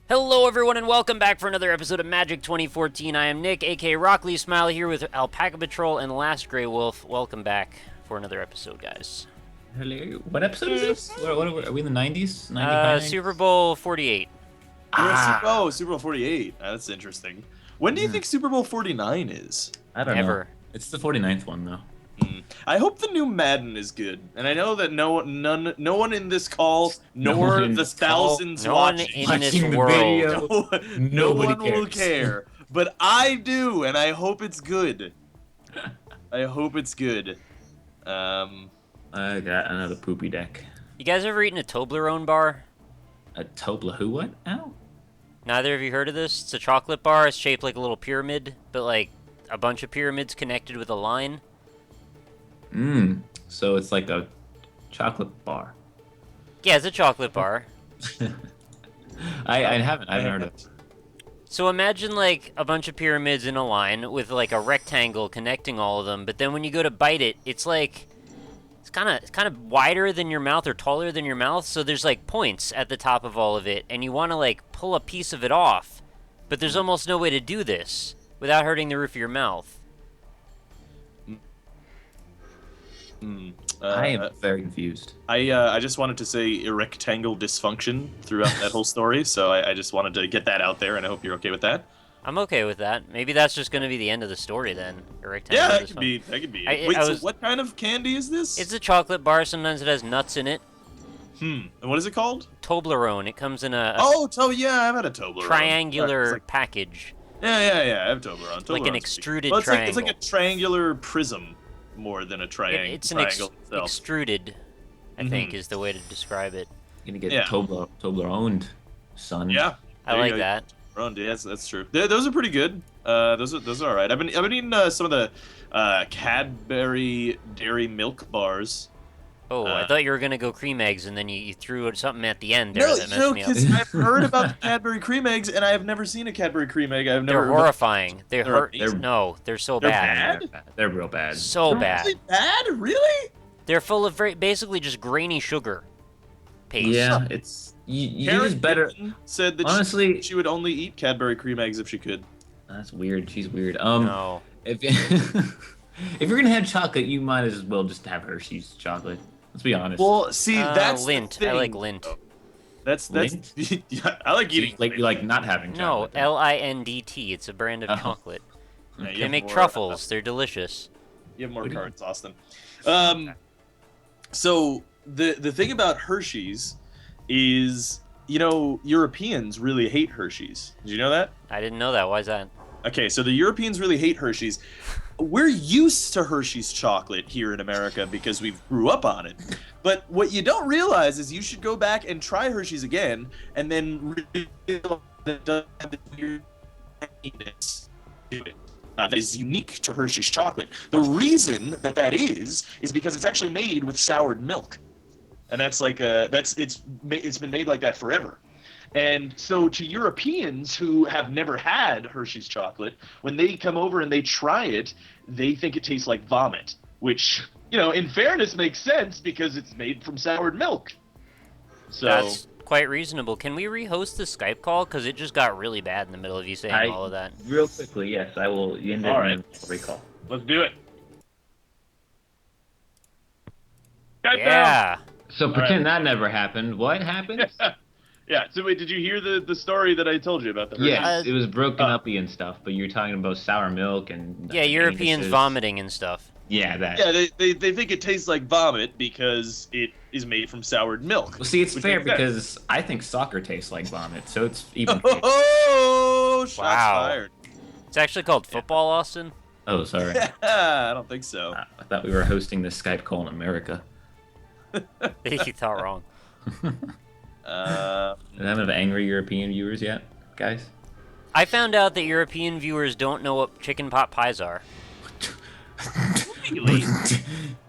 Hello, everyone, and welcome back for another episode of Magic 2014. I am Nick, aka Rockley Smile, here with AlpacaPatrol and Last Grey Wolf. Welcome back for another episode, guys. Hello. What episode is this? What are we in the 90s? 95? Super Bowl 48. Super Bowl 48. That's interesting. When do you think Super Bowl 49 is? I don't Ever. know. It's the 49th one, though. I hope the new Madden is good, and I know that no one in this call, nor the thousands No one watching, in this Watching the world. video. no one Nobody will cares. care. But I do, and I hope it's good. I hope it's good. I got another poopy deck. You guys ever eaten a Toblerone bar? A Tobla who what? Ow. Neither of you heard of this? It's a chocolate bar. It's shaped like a little pyramid, but like a bunch of pyramids connected with a line. So it's like a chocolate bar. Yeah, it's a chocolate bar. I haven't heard of it. So imagine like a bunch of pyramids in a line with like a rectangle connecting all of them, but then when you go to bite it, it's like it's kind of wider than your mouth or taller than your mouth, so there's like points at the top of all of it, and you want to like pull a piece of it off, but there's almost no way to do this without hurting the roof of your mouth. I am very confused. I just wanted to say rectangle dysfunction throughout that whole story, so I just wanted to get that out there, and I hope you're okay with that. I'm okay with that. Maybe that's just going to be the end of the story then. A rectangle Yeah, that this could one. be. That could be. I Wait, so was- what kind of candy is this? It's a chocolate bar. Sometimes it has nuts in it. And what is it called? Toblerone. It comes in a Yeah, I've had a Toblerone. triangular It's like- package. Yeah, I have Toblerone. Like an Toblerone's extruded well, it's like triangle. a triangular prism more than a triangle. It's an triangle itself. extruded, I think, is the way to describe it. You're gonna get Yeah. Toblerone, son. Yeah, I there you like go. that. Toblerone, yes, that's true. Those are pretty good. Those are all right. I've been eating some of the Cadbury dairy milk bars. Oh, I thought you were gonna go cream eggs, and then you threw something at the end there that messed me up. because I've heard about the Cadbury Cream Eggs, and I have never seen a Cadbury Cream Egg. I've They're never. horrifying. They They're hurt. amazing. No, they're so They're bad. bad? They're real bad. So They're bad. really bad? Really? They're full of basically just grainy sugar paste. Yeah, it's you Karen just better. Gibson said that Honestly, she would only eat Cadbury Cream Eggs if she could. that's weird. She's weird. No. If if you're gonna have chocolate, you might as well just have Hershey's chocolate. Let's be honest. Well, see, that's Lint. The thing. I like Lint. That's Lint? yeah, I like eating. you like not having No, chocolate. LINDT. It's a brand of Oh. chocolate. Yeah, you They have make more, truffles. They're delicious. You have more What do you- cards, Austin. So the thing about Hershey's is, Europeans really hate Hershey's. Did you know that? I didn't know that. Why is that? Okay, so the Europeans really hate Hershey's. We're used to Hershey's chocolate here in America because we grew up on it. But what you don't realize is you should go back and try Hershey's again, and then realize that it doesn't have this weird tanginess to it. That is unique to Hershey's chocolate. The reason that is because it's actually made with soured milk, and it's been made like that forever. And so to Europeans who have never had Hershey's chocolate, when they come over and they try it, they think it tastes like vomit, which, in fairness makes sense because it's made from soured milk. So That's quite reasonable. Can we rehost the Skype call? Because it just got really bad in the middle of you saying all of that. Real quickly, yes, I will end it All in right. a recall. let's do it. Yeah. So pretend that never happened. What happened? Yeah. So wait, did you hear the story that I told you about the Hershey's? Yes, it was broken uppy and stuff, but you're talking about sour milk and Yeah, Europeans anuses. vomiting and stuff. Yeah, that. Yeah, they think it tastes like vomit because it is made from soured milk. Well, see, it's Which fair makes sense. because I think soccer tastes like vomit, so it's even. Oh, shots Wow. fired. It's actually called football, Austin. Oh, sorry. I don't think so. I thought we were hosting this Skype call in America. You thought wrong. And I have angry European viewers yet, guys? I found out that European viewers don't know what chicken pot pies are. Really?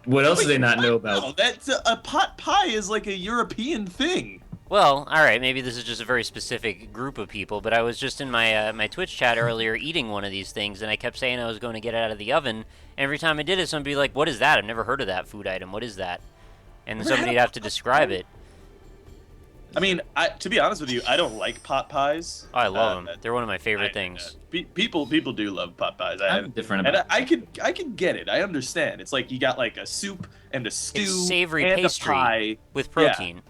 What else do they not know about? No, that's a pot pie is like a European thing. Well, all right, maybe this is just a very specific group of people, but I was just in my my Twitch chat earlier eating one of these things, and I kept saying I was going to get it out of the oven. And every time I did it, somebody would be like, "What is that? I've never heard of that food item. What is that?" And then somebody'd have to describe it. I mean, to be honest with you, I don't like pot pies. Oh, I love them. They're one of my favorite I- things. People do love pot pies. I'm different And about I can get it. I understand. It's like you got like a soup and a stew It's savory and pastry a pie. with protein.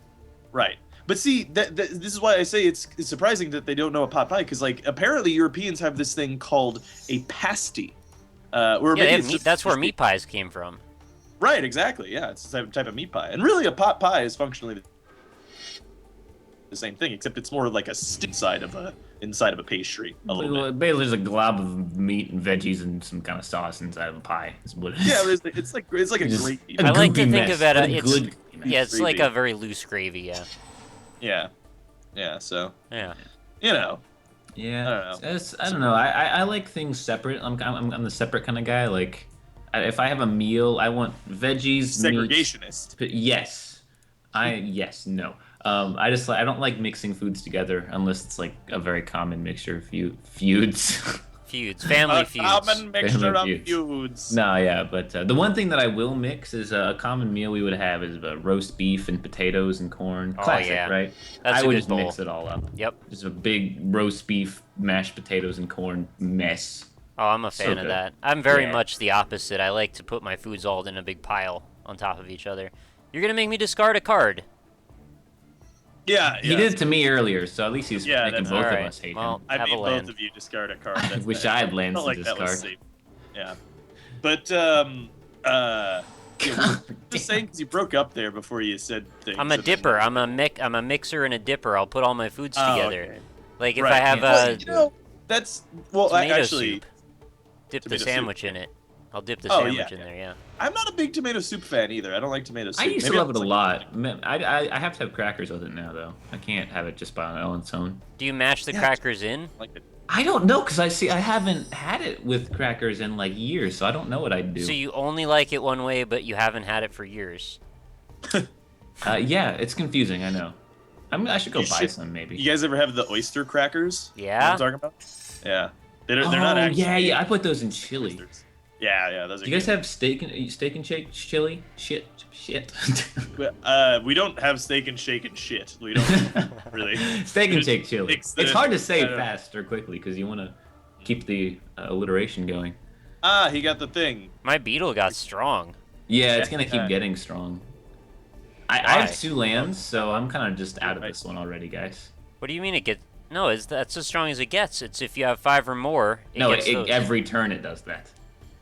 Right. But see, this is why I say it's surprising that they don't know a pot pie, because like apparently Europeans have this thing called a pasty. Or Yeah, maybe it's just, that's where meat pies came from. Right, exactly. Yeah, it's a type of meat pie. And really a pot pie is functionally the same thing, except it's more like a inside of a pastry a little bit. Basically, there's a glob of meat and veggies and some kind of sauce inside of a pie. Is what it is. Yeah, it's like a Just gravy. a I like to goopy think mess, of it. but a It's good yeah, it's like gravy. a very loose gravy. Yeah. Yeah. So Yeah. you know, Yeah, I don't know. I don't know. I like things separate. I'm the separate kind of guy. Like, if I have a meal, I want veggies, meat. segregationist. But yes, no. I don't like mixing foods together unless it's like a very common mixture of feuds. Feuds, family A feuds. common mixture Family of feuds. feuds. No, yeah, but the one thing that I will mix is a common meal we would have is roast beef and potatoes and corn. Oh, Classic, yeah. right? That's I a would good just bowl. mix it all up. Yep. Just a big roast beef, mashed potatoes and corn mess. Oh, I'm a fan So of good. that. I'm very Yeah. much the opposite. I like to put my foods all in a big pile on top of each other. You're gonna make me discard a card. Yeah, He did it to me earlier, so at least he's Yeah, making that's both of alright. us hate Well, him. I have made a both land. of you discard a card. I That's wish bad. I had lands felt like to that was discard. safe. Yeah, but yeah, we were just saying, because you broke up there before you said things. I'm a and then- dipper. I'm a mixer and a dipper. I'll put all my foods Oh, together. okay. Like if Right, I have yeah. Well, a you know, that's tomato actually. soup, dip the tomato soup. sandwich in it. I'll dip the Oh, sandwich yeah, in there. Yeah. I'm not a big tomato soup fan either. I don't like tomato soup. I used to Maybe love it it's a like- lot. Man, I have to have crackers with it now, though. I can't have it just on its own. Do you mash the Yeah. crackers in? Like it. I don't know, because I haven't had it with crackers in like years, so I don't know what I'd do. So you only like it one way, but you haven't had it for years. Yeah, it's confusing, I know. I should go You buy should- some, maybe. You guys ever have the oyster crackers? You know what Yeah. I'm talking about? Yeah. They're not Oh, actually. yeah, I put those in chili. oysters. Yeah, those are. Do you guys good. have steak and shake chili? Shit. We don't have steak and shake and shit. We don't really. Steak and shake chili. Mix the- It's hard to say I don't know. fast or quickly because you want to keep the alliteration going. He got the thing. My beetle got strong. Yeah, it's gonna Yeah. keep getting strong. I Why? have 2 lands, so I'm kind of just out of this one already, guys. What do you mean it gets? No, that's as strong as it gets. It's if you have 5 or more. It No, gets those. every turn it does that.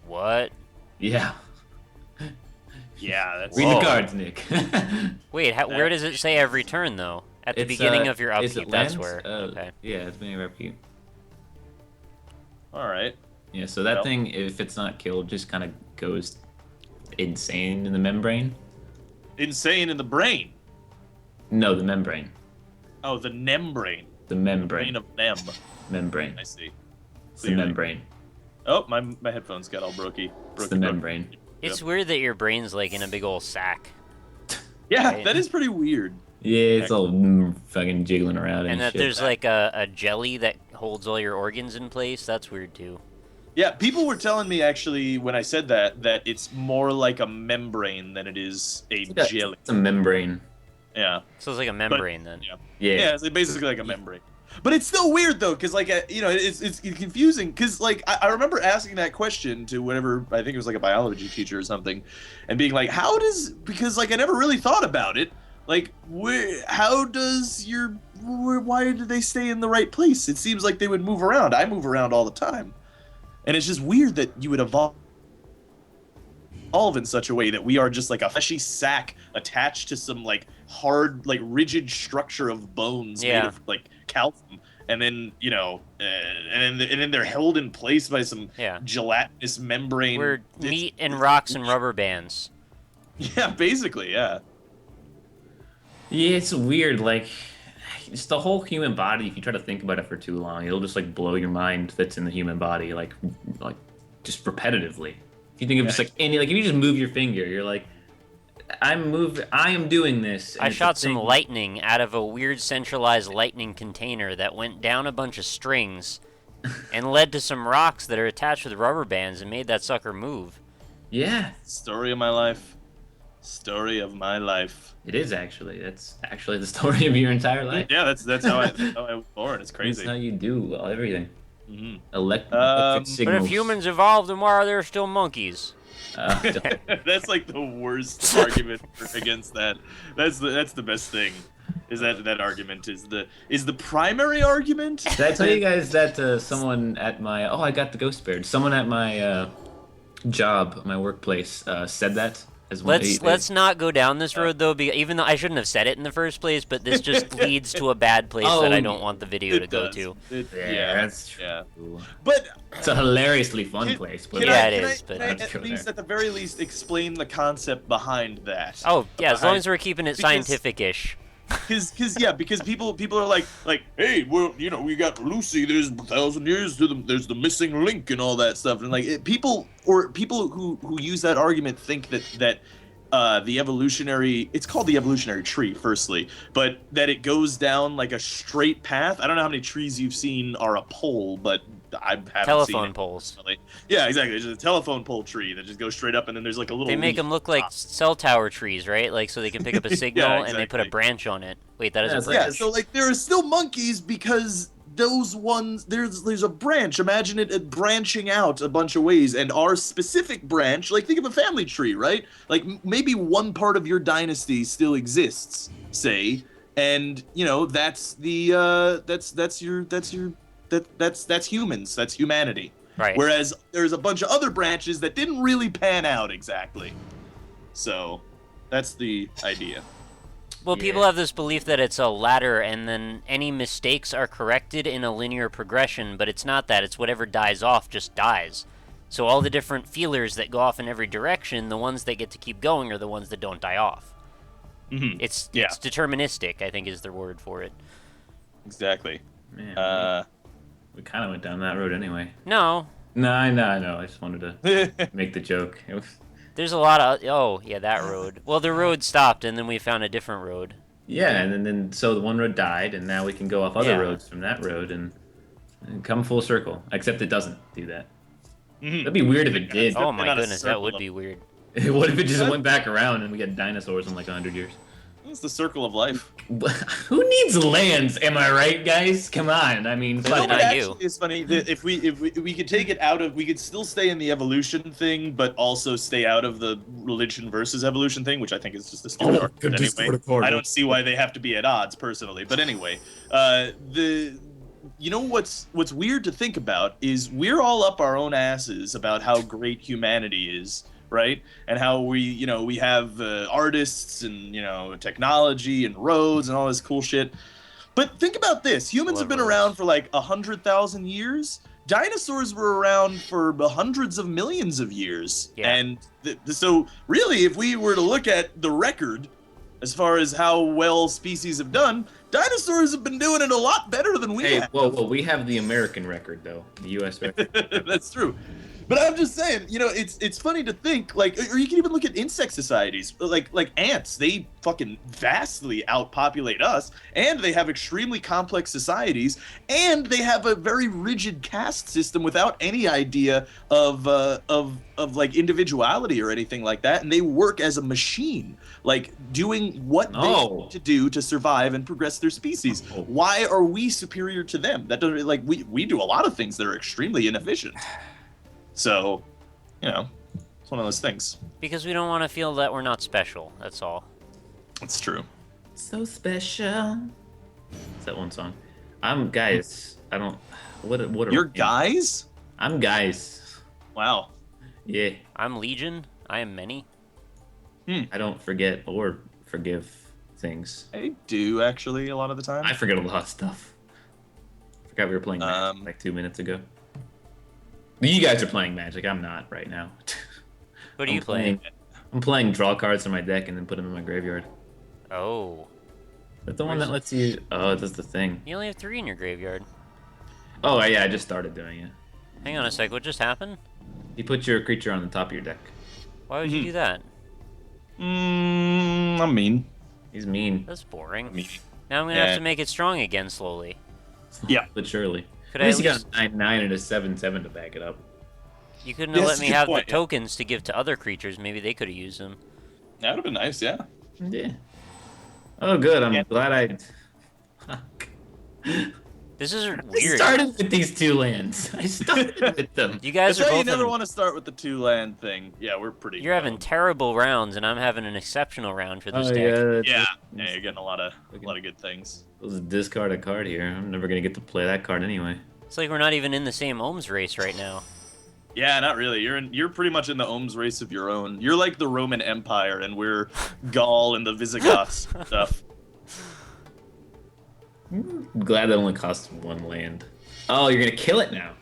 What? Yeah. Yeah, that's. Read Whoa. the cards, Nick. Wait, where does it say every turn though? At the It's, beginning of your is upkeep. it That's lands? where. Okay. Yeah, it's beginning of upkeep. All right. Yeah, so that Well. thing, if it's not killed, just kind of goes insane in the membrane. Insane in the brain. No, the membrane. Oh, the membrane. The Brain membrane. of nem. Membrane. I see. It's the Clearly. membrane. Oh, my headphones got all brokey. It's the membrane. It's weird that your brain's like in a big old sack, Yeah, Right. that is pretty weird. Yeah, it's all fucking jiggling around and, and that shit. there's like a jelly that holds all your organs in place. That's weird too. Yeah, people were telling me actually when I said that it's more like a membrane than it is a jelly. It's a membrane. Yeah. So it's like a membrane then. Yeah. Yeah. Yeah, it's basically like a membrane. But it's still weird though, because like it's confusing. Because like I remember asking that question to whatever, I think it was like a biology teacher or something, and being like, because like I never really thought about it. Like, why do they stay in the right place? It seems like they would move around. I move around all the time, and it's just weird that you would evolve in such a way that we are just like a fleshy sack attached to some like hard, like rigid structure of bones made Yeah. of like calcium, and then and then they're held in place by some Yeah. gelatinous membrane. We're meat and rocks and rubber bands. Yeah, basically, yeah. Yeah, it's weird. Like, it's the whole human body. If you try to think about it for too long, it'll just like blow your mind. That's in the human body, like just repetitively. If you think of just like if you just move your finger, you're like, I am doing this. and I it's a shot some thing. lightning out of a weird centralized lightning container that went down a bunch of strings and led to some rocks that are attached with rubber bands and made that sucker move. Yeah, Story of my life. Story of my life. It is actually. That's actually the story of your entire life. Yeah, that's how I was born. It's crazy. That's how you do everything. Hmm Electric But signals. But if humans evolved, then why are there still monkeys? That's like the worst argument against that. That's the best thing. Is that argument is the primary argument? Did I tell you guys that someone at my I got the ghost beard. Someone at my job, my workplace, said that as one. Let's not go down this road though, because even though I shouldn't have said it in the first place, but this just leads to a bad place that I don't want the video to go to. Yeah, that's true. Yeah. But It's a hilariously fun place. But Yeah, it can is, I, but- can I Let's at go least, there. at the very least, explain the concept behind that? Oh yeah, as long as we're keeping it Because- scientific-ish. Because people are like, hey, well, we got Lucy. There's 1,000 years to there's the missing link and all that stuff, and like people who use that argument think that the evolutionary, it's called the evolutionary tree, firstly, but that it goes down like a straight path. I don't know how many trees you've seen are a pole, but I haven't seen Telephone it. poles. Yeah, exactly. It's just a telephone pole tree that just goes straight up, and then there's like a little. They make leaf them look at the like top. cell tower trees, right? Like so they can pick up a signal and they put a exactly. branch on it. Wait, that is Yeah, a it's branch. Yeah, so like there are still monkeys because those ones there's a branch. Imagine it branching out a bunch of ways, and our specific branch, like think of a family tree, right? Like maybe one part of your dynasty still exists, say, and that's the that's humans, that's humanity. Right. Whereas there's a bunch of other branches that didn't really pan out exactly. So that's the idea. Well, people Yeah. have this belief that it's a ladder, and then any mistakes are corrected in a linear progression, but it's not that. It's whatever dies off just dies. So all the different feelers that go off in every direction, the ones that get to keep going are the ones that don't die off. Mm-hmm. It's Yeah. it's deterministic, I think is the word for it. Exactly. Man, we kind of went down that road anyway. No, No, I know. I just wanted to make the joke. It was, there's a lot of that road. Well, the road stopped, and then we found a different road. yeah, and then so the one road died, and now we can go off other Yeah. roads from that road and come full circle. Except it doesn't do that. Mhm. That'd be weird if it did. Oh Not my a goodness, that circle would of- be weird. What if it just went back around and we get dinosaurs in like 100 years? It's the circle of life. Who needs lands? Am I right, guys? Come on. I mean, But You know fuck. what not you. actually is funny? That if we could take it out of, we could still stay in the evolution thing, but also stay out of the religion versus evolution thing, which I think is just a stupid argument anyway. I don't see why they have to be at odds personally, but anyway, what's weird to think about is we're all up our own asses about how great humanity is, right? And how we have artists and technology and roads and all this cool shit. But think about this: humans have been Love around roads. for like 100,000 years. Dinosaurs were around for hundreds of millions of years, Yeah. and so really, if we were to look at the record, as far as how well species have done, dinosaurs have been doing it a lot better than we Hey, have. whoa, we have the American record though, the U.S. record. That's true. But I'm just saying, it's funny to think, like, or you can even look at insect societies, like ants. They fucking vastly outpopulate us, and they have extremely complex societies, and they have a very rigid caste system without any idea of like individuality or anything like that, and they work as a machine, like doing what they need to do to survive and progress their species. Oh. Why are we superior to them? That doesn't like we do a lot of things that are extremely inefficient. So, it's one of those things. Because we don't want to feel that we're not special. That's all. It's true. So special. It's that one song. I'm guys. I don't. What? You're guys? I'm guys. Wow. Yeah. I'm Legion. I am many. I don't forget or forgive things. I do actually a lot of the time. I forget a lot of stuff. Forgot we were playing Magic like 2 minutes ago. You guys are playing Magic. I'm not right now. What are you playing? I'm playing draw cards in my deck and then put them in my graveyard. Oh. That's the one that lets you. Oh, that's the thing. You only have 3 in your graveyard. Oh yeah, I just started doing it. Hang on a sec. What just happened? You put your creature on the top of your deck. Why would you do that? I'm mean. He's mean. That's boring. Mean. Now I'm gonna have to make it strong again slowly. Yeah. But surely. Could At I least at you least? got a 9/9 and a 7/7 to back it up. You couldn't have Yeah, let that's me a good have point, the yeah. tokens to give to other creatures. Maybe they could have used them. That would have been nice, yeah. Yeah. Oh, good. I'm Yeah. glad I. Fuck. This is I weird. started with these 2 lands. I started with them. You guys That's are why you both never having, want to start with the 2-land thing. Yeah, we're pretty. you're having terrible rounds, and I'm having an exceptional round for this Oh, deck. yeah. Yeah, you're getting a lot of good things. Let's discard a card here. I'm never gonna get to play that card anyway. It's like we're not even in the same ohms race right now. Yeah, not really. You're pretty much in the ohms race of your own. You're like the Roman Empire, and we're Gaul and the Visigoths stuff. I'm glad that only costs 1 land. Oh, you're gonna kill it now.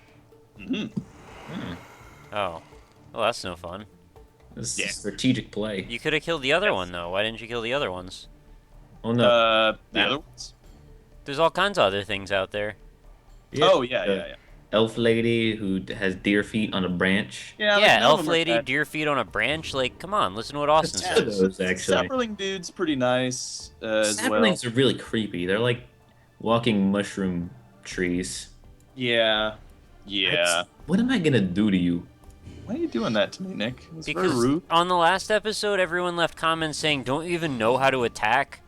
Hmm. Oh. Well, that's no fun. This Yeah. is a strategic play. You could have killed the other one, though. Why didn't you kill the other ones? Oh no. The That- other ones? There's all kinds of other things out there. Oh yeah. Elf lady who has deer feet on a branch. Yeah, Yeah, none of elf them are lady, bad. deer feet on a branch. Like, come on, listen to what Austin Two of says. those actually. Sapling dude's pretty nice as well. Saplings are really creepy. They're like walking mushroom trees. Yeah. What am I gonna do to you? Why are you doing that to me, Nick? It's very Because rude. on the last episode, everyone left comments saying, "Don't you even know how to attack?"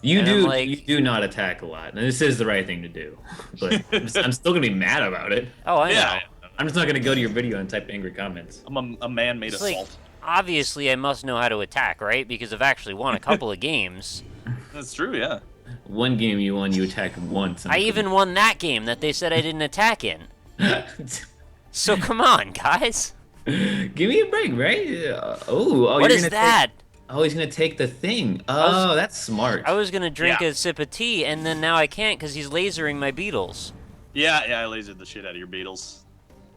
You And I'm do. like- You do not attack a lot, and this is the right thing to do. But I'm still gonna be mad about it. Oh, I know. Yeah. I'm just not gonna go to your video and type angry comments. I'm a man made of It's like, salt. obviously, I must know how to attack, right? Because I've actually won a couple of games. That's true, yeah. One game you won, you attacked once. and I even won that game that they said I didn't attack in. So come on, guys. Give me a break, right? Oh, What you're is gonna that? Oh, he's gonna take the thing. was- Oh, that's smart. I was gonna drink Yeah. a sip of tea, and then now I can't because he's lasering my beetles. Yeah, I lasered the shit out of your beetles.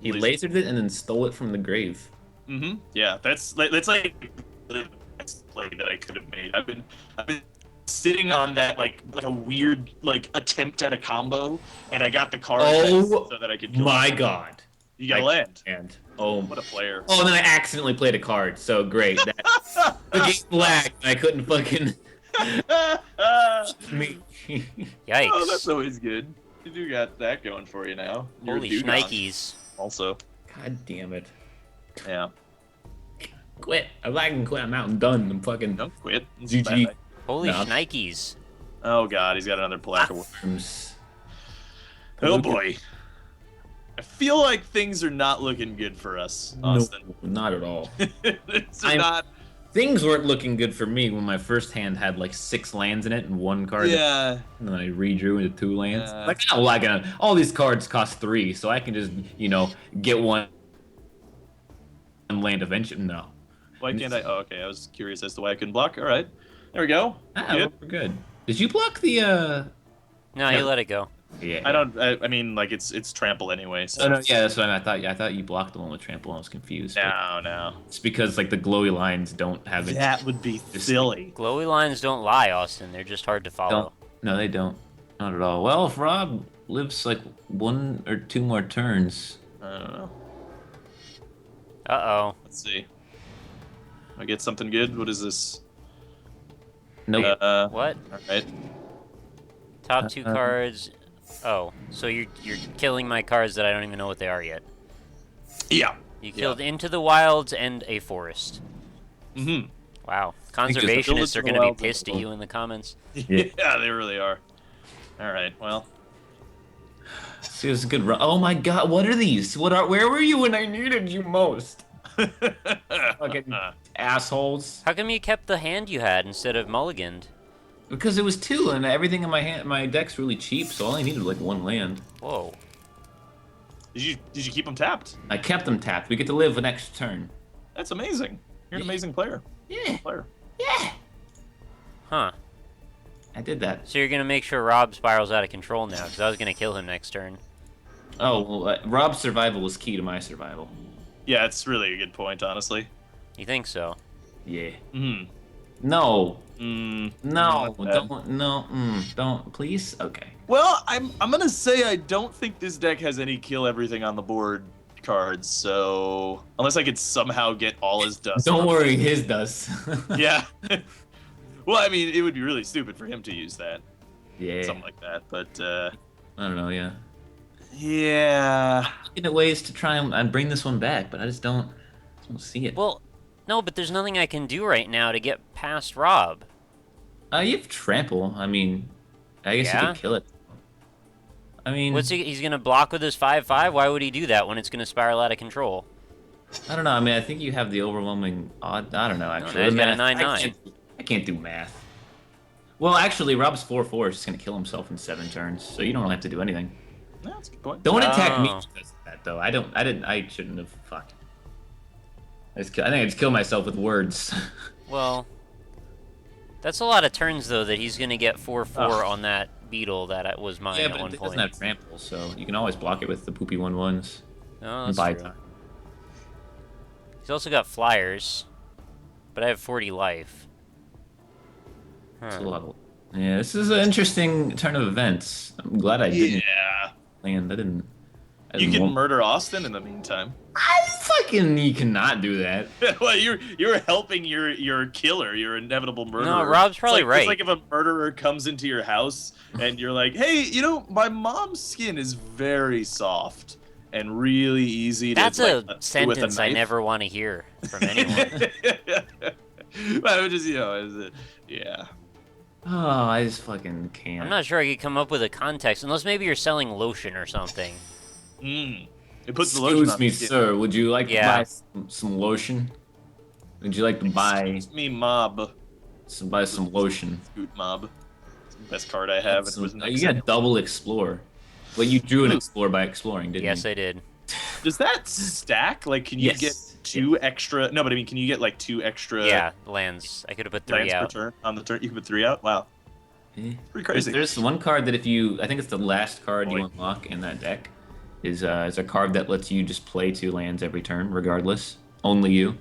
He lasered it and then stole it from the grave. Mm-hmm. Yeah, that's like the best play that I could have made. I've been sitting on that like a weird like attempt at a combo, and I got the card Oh, so that I could kill My him. God. You gotta land. And What a player. Oh, and then I accidentally played a card. So great. That, the game lagged. And I couldn't fucking me. Yikes. Oh, that's always good. You do got that going for you now. You're a Holy dugong shnikes. Also, God damn it. yeah. Quit. I'm lagging. Quit. I'm out. I'm done. I'm fucking. Don't quit. It's GG. bad. Holy No. shnikes. Oh god, he's got another plaque of Arms. Oh boy. I feel like things are not looking good for us, Austin. No, not at all. It's I'm- not. Things weren't looking good for me when my first hand had like 6 lands in it and 1 card. Yeah. And then I redrew into 2 lands. Yeah. Like, oh, I can, all these cards cost 3, so I can just, get one land eventually. No. Why can't I? Oh, okay. I was curious as to why I couldn't block. All right. There we go. Ah, we're good. Did you block the, No, Yeah. you let it go. Yeah. I don't. I mean, like it's trample anyway. So. Oh, no, yeah, that's what I thought. Yeah, I thought you blocked the one with trample. I was confused. but No. It's because like the glowy lines don't have it. That would be Just- silly. Glowy lines don't lie, Austin. They're just hard to follow. Don't. No, they don't. Not at all. Well, if Rob lives like 1 or 2 more turns, I don't know. Uh-oh. Let's see. I get something good. What is this? nope. What? All right. Top 2 cards. Oh, so you're killing my cards that I don't even know what they are yet. Yeah. You killed Into the Wilds and a Forest. Mm-hmm. Wow. just build it Conservationists to are the going to be wilds. pissed at you in the comments. Yeah, they really are. All right. Well. See, it was a good run. Oh my God, what are these? Where were you when I needed you most? Fucking assholes. How come you kept the hand you had instead of mulliganed? Because it was 2, and everything in my deck's really cheap, so all I needed was like 1 land. Whoa. Did you keep them tapped? I kept them tapped. We get to live an extra turn. That's amazing. You're an amazing player. Yeah, Player. yeah. Huh. I did that. So you're going to make sure Rob spirals out of control now, because I was going to kill him next turn. Oh, well, Rob's survival was key to my survival. Yeah, it's really a good point, honestly. You think so? Yeah. Hmm. No. Mm. No. Not bad. Don't. No. Don't. Please. Okay. Well, I'm gonna say I don't think this deck has any kill everything on the board cards. So unless I could somehow get all his dust. Don't worry, his does. Yeah. Well, I mean, it would be really stupid for him to use that, Yeah. something like that. But I don't know. Yeah. yeah. Looking at ways to try and bring this one back, but I just don't see it. Well, No, but there's nothing I can do right now to get past Rob. You have trample. I mean, I guess you Yeah? could kill it. I mean, He's gonna block with his 5/5? Why would he do that when it's gonna spiral out of control? I don't know. I mean, I think you have the overwhelming odd. I don't know, actually. now he's The got a math- 9/9. I can't do math. Well, actually, Rob's 4/4 is just going to kill himself in 7 turns, so you don't really have to do anything. Yeah, that's a good point. Don't attack me Oh. because of that, though. I shouldn't have. Fuck. I think I just killed myself with words. Well, that's a lot of turns, though, that he's gonna get 4/4 on that beetle that was mine Yeah, at but one it point. doesn't have trample, so you can always block it with the poopy 1/1s. Oh, and that's buy true. time. He's also got flyers, but I have 40 life. It's a Huh. lot of- Yeah, this is an interesting turn of events. I'm glad I didn't Yeah. land. I didn't. You can murder Austin in the meantime. You cannot do that. Well, you're helping your killer, your inevitable murderer. No, Rob's probably It's right. like if a murderer comes into your house and you're like, hey, my mom's skin is very soft and really easy to That's like, a do with sentence I knife. never want to hear from anyone. But it just, is it? Yeah. Oh, I just fucking can't. I'm not sure I could come up with a context, unless maybe you're selling lotion or something. It puts the lotion Excuse on me, the skin. sir. Would you like Yeah. to buy some lotion? Would you like to buy Excuse me, mob. some lotion? Scoot mob. It's the best card I have. And it was You nice. got double explore. Well, you drew an explore by exploring, didn't Yes, you? I did. Does that stack? Like, can you Yes. get 2 extra? No, but I mean, can you get like 2 extra Yeah, lands. I could have put 3 lands per out. turn on the turn? You can put 3 out. Wow, pretty crazy. There's one card that I think it's the last card you unlock in that deck, is a card that lets you just play 2 lands every turn, regardless. Only you.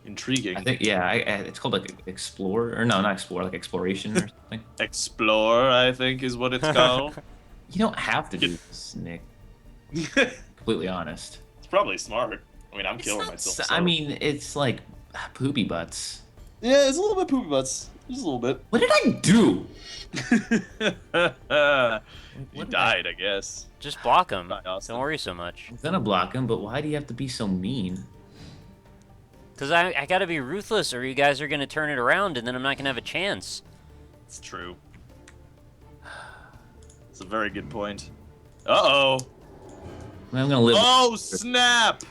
Intriguing. I think, yeah, it's called like Explore, or no, not Explore, like Exploration or something. Explore, I think, is what it's called. You don't have to do this, Nick. It's Completely honest. probably smart. I mean, I'm killing It's myself. not- so- I mean, it's like poopy butts. yeah, it's a little bit poopy butts. Just a little bit. What did I do? You died, I guess. Just block him. Bye, Austin. Don't worry so much. I'm gonna block him, but why do you have to be so mean? Because I gotta be ruthless, or you guys are gonna turn it around, and then I'm not gonna have a chance. It's true. It's a very good point. Uh-oh. I'm gonna live. Oh, snap!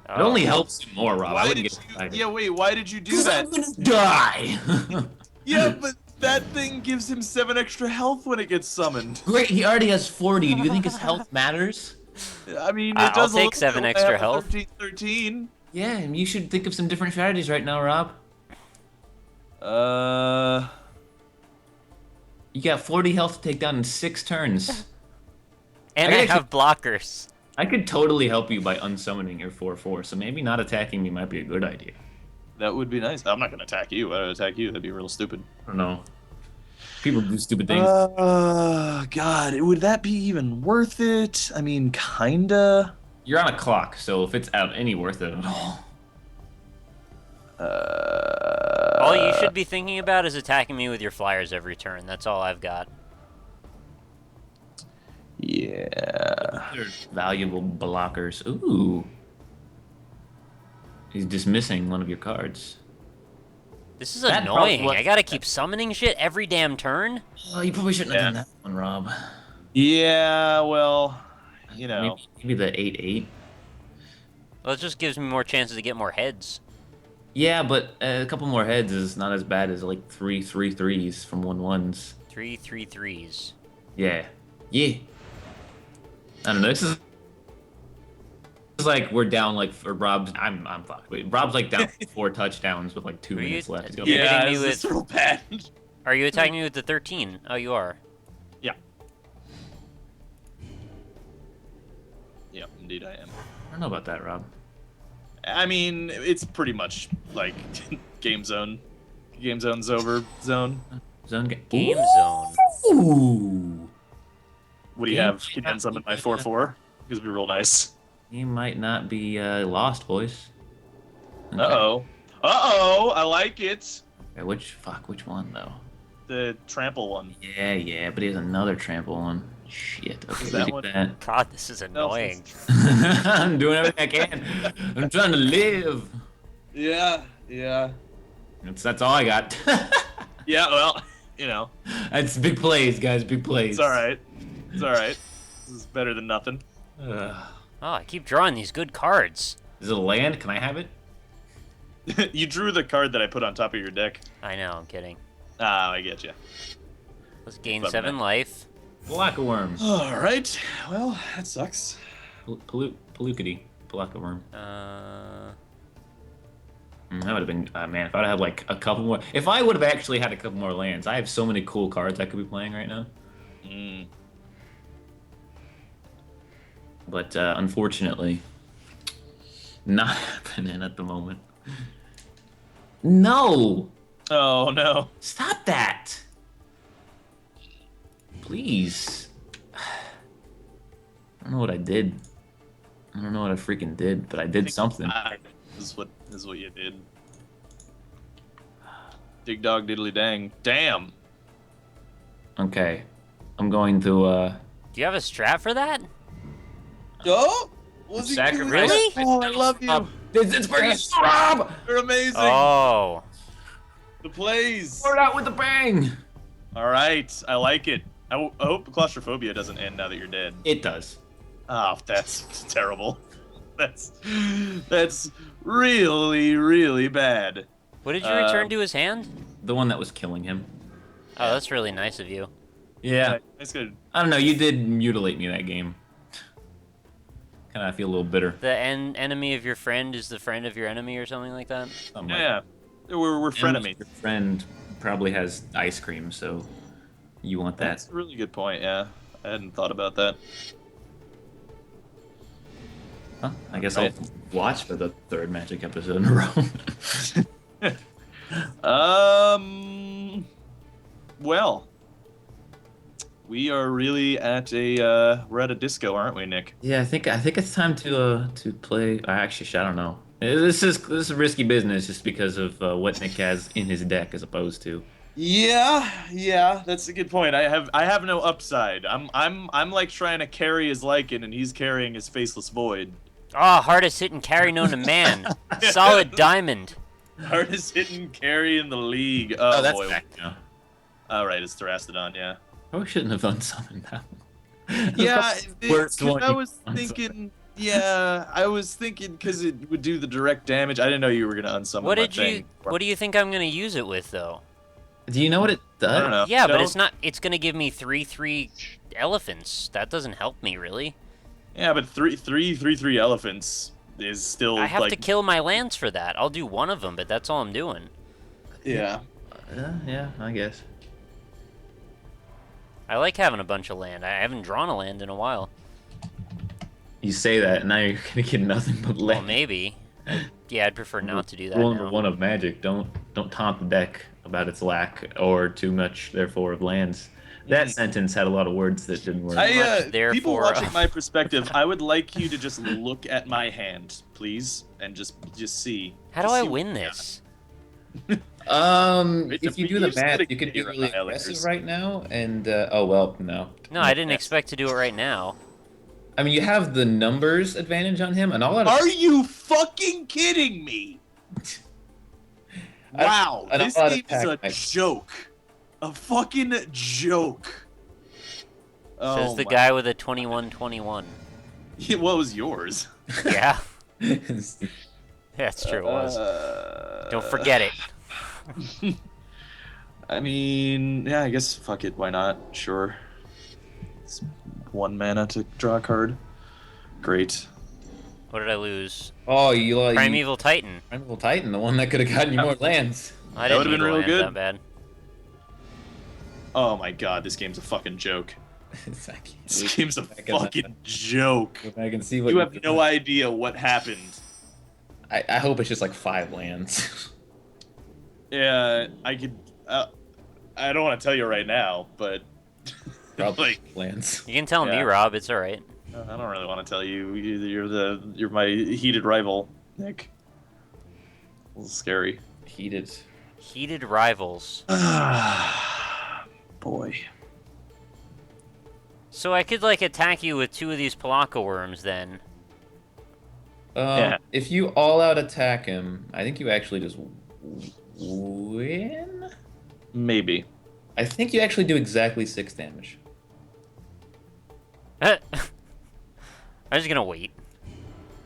It only helps you more, Rob. I Why wouldn't did get you? excited. Yeah, wait. Why did you do 'Cause that? I'm gonna die. Yeah, but that thing gives him 7 extra health when it gets summoned. Great, he already has 40. Do you think his health matters? I mean, it I'll does a take little 7 bit. I extra have a health. 13. Yeah, and you should think of some different strategies right now, Rob. You got 40 health to take down in 6 turns. And I I actually- have blockers. I could totally help you by unsummoning your 4/4, so maybe not attacking me might be a good idea. That would be nice. I'm not gonna attack you. I would attack you. That'd be real stupid. I don't know. People do stupid things. God, would that be even worth it? I mean, kinda. You're on a clock, so if it's out any worth it at all. All you should be thinking about is attacking me with your flyers every turn. That's all I've got. Yeah. They're valuable blockers. Ooh. He's dismissing one of your cards. This is That probably annoying. was- I gotta keep summoning shit every damn turn. Oh, you probably shouldn't have done that one, Rob. Yeah, well, you know. Maybe the 8/8. Well, it just gives me more chances to get more heads. Yeah, but a couple more heads is not as bad as like 3/3s from 1/1s. 3 3/3s. Yeah. Yeah. I don't know. This is like we're down like for Rob's. I'm fucked. Wait, Rob's like down 4 touchdowns with like 2 Are you- minutes left. to go. You're Yeah, hitting me it's with- real bad. Are you attacking me with the 13? Oh, you are. Yeah, indeed I am. I don't know about that, Rob. I mean, it's pretty much like game zone. Game zone's over zone. Zone Game zone. Ooh. What do you Game have? Can you summon my 4/4? Because it'd be real nice. He might not be lost, boys. Okay. Uh-oh. Uh-oh, I like it. Okay, which one though? The trample one. Yeah, but he has another trample one. Shit. Okay, Is we that do one? that. God, this is annoying. I'm doing everything I can. I'm trying to live. Yeah, yeah. That's all I got. Yeah, well, you know, That's big plays, guys. Big plays. it's alright. It's alright. This is better than nothing. Ugh. Oh, I keep drawing these good cards. Is it a land? Can I have it? You drew the card that I put on top of your deck. I know, I'm kidding. Ah, I get you. Let's gain Fuck 7 that. life. Palaka worm. Alright, well, that sucks. Palukity. Palaka worm. That would have been, man, if I'd have like a couple more. If I would have actually had a couple more lands, I have so many cool cards I could be playing right now. Mm. But unfortunately, not happening at the moment. No! Oh, no. Stop that! Please. I don't know what I did. I don't know what I freaking did, but I did something. This is what you did. Dig dog diddly dang. Damn. Okay. I'm going to, Do you have a strat for that? Oh? Was he Sacrifice. doing that? Really? Oh, I love you. It's for you, Rob! You're amazing. Oh. The plays. Pour it out with a bang! All right, I like it. I hope claustrophobia doesn't end now that you're dead. It does. Oh, that's terrible. That's really, really bad. What did you return to his hand? The one that was killing him. Oh, that's really nice of you. Yeah. That's good. I don't know, you did mutilate me that game. Kinda feel a little bitter. The enemy of your friend is the friend of your enemy or something like that? Something like Yeah, we're that. frenemies. Your friend probably has ice cream, so you want that. That's a really good point. Yeah, I hadn't thought about that. Huh? I guess I'll watch for the third Magic episode in a row. Well, we are really at we're at a disco, aren't we, Nick? Yeah, I think it's time to play. Actually, I don't know. This is risky business just because of what Nick has in his deck as opposed to. Yeah, that's a good point. I have no upside. I'm like trying to carry his Lycan, and he's carrying his Faceless Void. Ah, hardest hitting carry known to man. Solid diamond. Hardest hitting carry in the league. Oh, that's boy. back now. All right, it's Therastodon. Yeah. Probably shouldn't have unsummoned that one. Yeah, Worst 'cause one I you was can thinking. Yeah, I was thinking because it would do the direct damage. I didn't know you were gonna unsummon. What my did you thing. what do you think I'm gonna use it with though? Do you know what it does? I don't know. Yeah, but Don't- it's not it's gonna give me 3/3 elephants. That doesn't help me really. Yeah, but 3/3 elephants is still. I have like, to kill my lands for that. I'll do one of them, but that's all I'm doing. Yeah. Yeah, I guess. I like having a bunch of land. I haven't drawn a land in a while. You say that, and now you're gonna get nothing but Well, land. maybe. Yeah, I'd prefer not to do that Rule now. number one of Magic: don't taunt the deck about its lack or too much, therefore, of lands. That sentence had a lot of words that didn't work. much, People therefore, watching my perspective, I would like you to just look at my hand, please, and just see. How do just I see win what- this? If you do the You're math, sitting you can be here, really Islanders. aggressive right now, and oh well, no. No, I didn't expect to do it right now. I mean, you have the numbers advantage on him, and all that. Are you fucking kidding me? Wow, I don't this know how to game is a pack my- joke. A fucking joke. Says the my- guy with a 21-21. Yeah, what was yours? Yeah, that's true. It was. Don't forget it. I mean, yeah, I guess fuck it, why not? Sure. It's 1 mana to draw a card. Great. What did I lose? Oh, you like Primeval Titan. Primeval Titan, the one that could have gotten you more lands. I That didn't would've need been to real land good. that bad. Oh my god, this game's a fucking joke. It's like, This game's a back in fucking joke. I can see what You have no idea what happened. I hope it's just like 5 lands. Yeah, I could. I don't want to tell you right now, but Probably like, lands. You can tell me, Yeah. Rob. It's all right. I don't really want to tell you. You're my heated rival, Nick. A little scary. Heated. Heated rivals. Boy. So I could, like, attack you with 2 of these Palaka worms, then. Yeah. If you all-out attack him, I think you actually just win? Maybe. I think you actually do exactly 6 damage. I'm just gonna wait.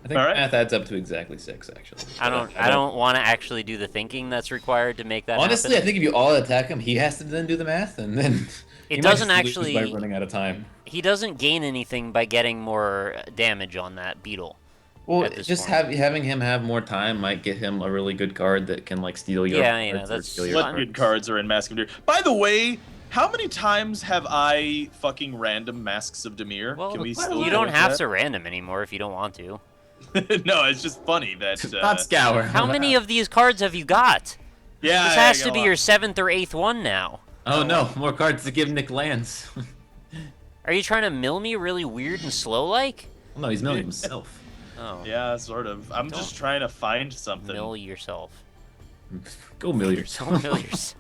I think All right. math adds up to exactly 6, actually. I don't want to actually do the thinking that's required to make that Honestly, happen. I think if you all attack him, he has to then do the math, and then It he might doesn't just lose actually- by running out of time. He doesn't gain anything by getting more damage on that beetle. Well, at this just point. having him have more time might get him a really good card that can like steal your Yeah, cards or that's steal your What fun. good cards are in Mask of Demir? By the way, how many times have I fucking random Masks of Demir? Well, Can we you still don't do have that? to random anymore if you don't want to. No, it's just funny that. Not scour. How many of these cards have you got? Yeah, This I has got to a be lot. your 7th or 8th one now. Oh no, more cards to give Nick lands. Are you trying to mill me really weird and slow like? Well, no, he's milling himself. Oh. Yeah, sort of. I'm just trying to find something. Mill yourself. Go mill yourself. Don't mill yourself.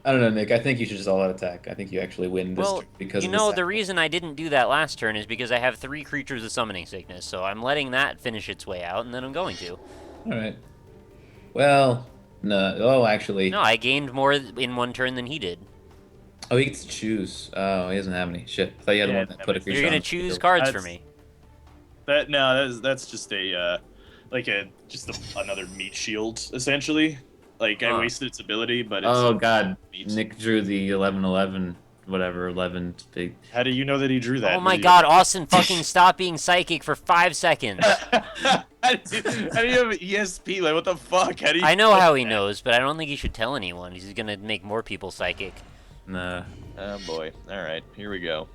I don't know, Nick. I think you should just all out attack. I think you actually win this Well, turn because you of know, the the reason I didn't do that last turn is because I have 3 creatures of summoning sickness, so I'm letting that finish its way out, and then I'm going to. All right. Well, no. Oh, actually. No, I gained more in 1 turn than he did. Oh, he gets to choose. Oh, he doesn't have any. Shit. I thought you had Yeah, one that put a creature You're gonna on the choose field. cards for That's- me. That's just a another meat shield essentially. Like I Huh. wasted its ability, but it's Oh god, meat. Nick drew the 11/11, whatever 11 big. How do you know that he drew that? Oh my god, Austin, fucking stop being psychic for 5 seconds. How do you have an ESP? Like what the fuck? How do you? I know how he knows, but I don't think he should tell anyone. He's gonna make more people psychic. Nah. Oh boy. All right, here we go.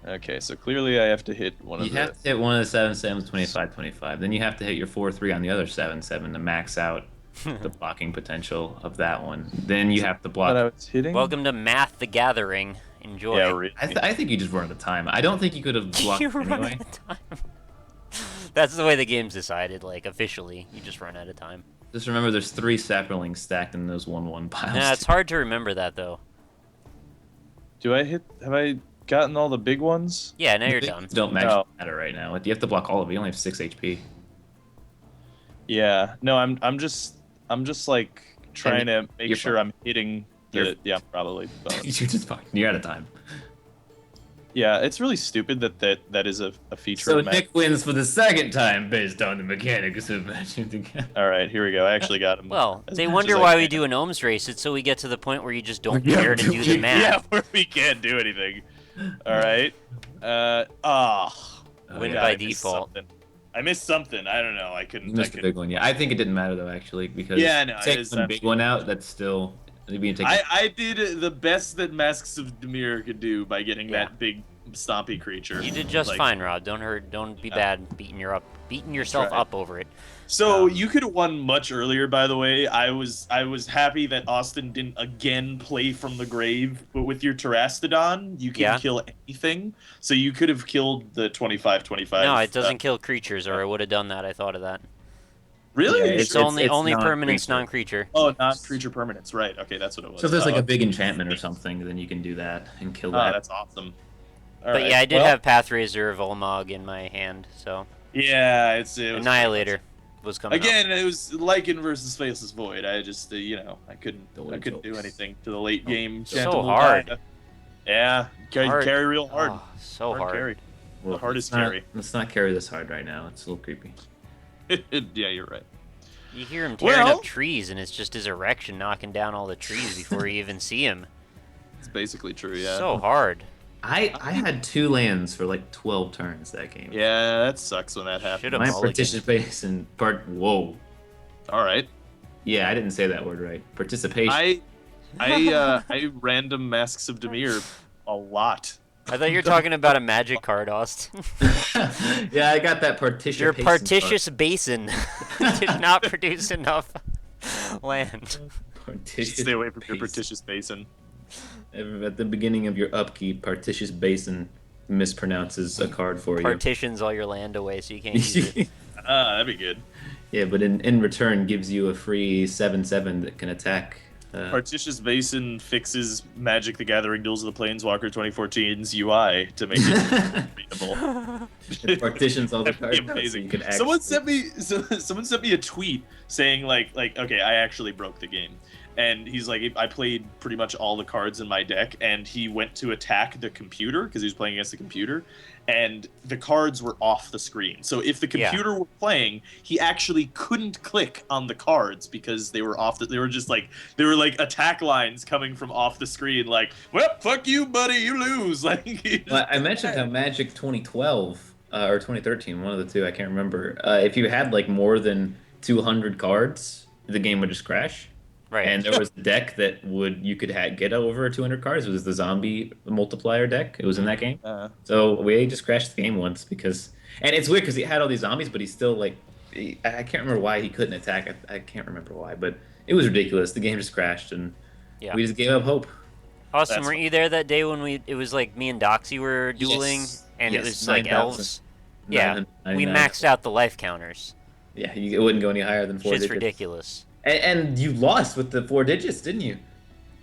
Okay, so clearly I have to hit one You of have to hit one of the 7/7s 25/25. Then you have to hit your 4/3 on the other 7/7 to max out the blocking potential of that one. Then you have to block. That I was hitting. Welcome to Math the Gathering. Enjoy. Yeah, really. I think you just run out of time. I don't think you could have blocked You run anyway. out of time. That's the way the game's decided, like, officially. You just run out of time. Just remember, there's 3 sapperlings stacked in those 1/1 piles. Nah, it's hard to remember that, though. Do I hit? Have I gotten all the big ones? Yeah, now you're They done. Don't No. matter right now. You have to block all of it. You only have 6 HP. Yeah. No, I'm just like trying to make you're sure fine. I'm hitting You're- the. Yeah, probably. But, You're just fine. You're out of time. yeah, it's really stupid that is a feature. So of Mac. Nick wins for the second time based on the mechanics of Magic the Gathering. All right, here we go. I actually got him. Well, as they much wonder as I why we can. do an ohms race. It's so we get to the point where you just don't Yeah, care to do the math. Yeah, where we can't do anything. All right. Win God, by I missed default. something. I missed something. I don't know. I couldn't. You I missed a couldn't. big one, yeah. I think it didn't matter though, actually, because Yeah, no, it take is one big one out. That's still being taken. I did the best that Masks of Demir could do by getting Yeah. that big stompy creature. You did just Like, fine, Rod. Don't hurt. Don't be bad beating yourself Right. up over it. So Um, you could have won much earlier, by the way. I was happy that Austin didn't again play from the grave, but with your Terastodon, you can Yeah. kill anything. So you could have killed the 25/25. No, it doesn't kill creatures, or I would have done that. I thought of that. Really? Yeah, Are you It's sure? only non-creature. permanents, non-creature. Oh, non-creature permanents. Right. Okay, that's what it was. So if there's like Oh, a big enchantment or something, then you can do that and kill Oh, that. that's awesome. All But right, yeah, I did well, have Pathrazor of Olmog in my hand, so Yeah, it was Annihilator was coming up. Again, it was Lycan versus Faceless Void. I just, I couldn't Delay do jokes. anything to the late game. So Chantal hard. Mudaya. Yeah, Hard. carry real hard. Oh, so hard. Carry. Well, the hardest let's not- carry. Let's not carry this hard right now. It's a little creepy. Yeah, you're right. You hear him tearing Well- up trees, and it's just his erection knocking down all the trees before you even see him. It's basically true. Yeah. So hard. I had 2 lands for like 12 turns that game. Yeah, that sucks when that happens. Should've My mulliganed. participation part. Whoa. All right. Yeah, I didn't say that word right. Participation. I random Masks of Demir a lot. I thought you were talking about a magic card, Austin. Yeah, I got that partition. Your partition basin did not produce enough land. Stay away from your Partitious Basin. At the beginning of your upkeep, Partitious Basin mispronounces a card for you. Partitions all your land away so you can't use it. That'd be good. Yeah, but in return gives you a free 7/7 that can attack Partitious Basin fixes Magic the Gathering Duels of the Planeswalker 2014's UI to make it readable. It partitions all the That'd be cards. amazing. So you can actually... Someone sent me a tweet saying like okay, I actually broke the game. And he's like, I played pretty much all the cards in my deck, and he went to attack the computer because he was playing against the computer, and the cards were off the screen. So if the computer were playing, he actually couldn't click on the cards because they were off. They were just like attack lines coming from off the screen. Like, well, fuck you, buddy, you lose. Like, Well, I mentioned how Magic 2012 or 2013, one of the two, I can't remember. If you had like more than 200 cards, the game would just crash. Right. And there was a deck that you could get over 200 cards. It was the zombie multiplier deck. It was in that game. So we just crashed the game once because... And it's weird because he had all these zombies, but he's still like... I can't remember why he couldn't attack. I can't remember why, but it was ridiculous. The game just crashed and we just gave up hope. Austin, weren't you there that day when it was like me and Doxy were dueling and it was like 9,000. elves? Yeah, we maxed out the life counters. Yeah, it wouldn't go any higher than 4 digits. Shit's ridiculous. And you lost with the 4 digits, didn't you?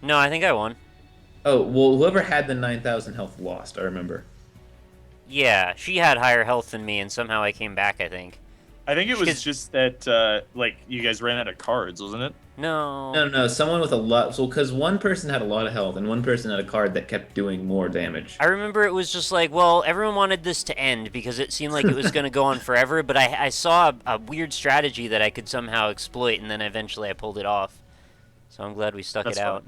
No, I think I won. Oh, well, whoever had the 9,000 health lost, I remember. Yeah, she had higher health than me, and somehow I came back, I think. I think it was just that, like, you guys ran out of cards, wasn't it? No. No, someone with a lot... So, because one person had a lot of health, and one person had a card that kept doing more damage. I remember it was just like, well, everyone wanted this to end because it seemed like it was going to go on forever, but I saw a weird strategy that I could somehow exploit, and then eventually I pulled it off. So I'm glad we stuck it out.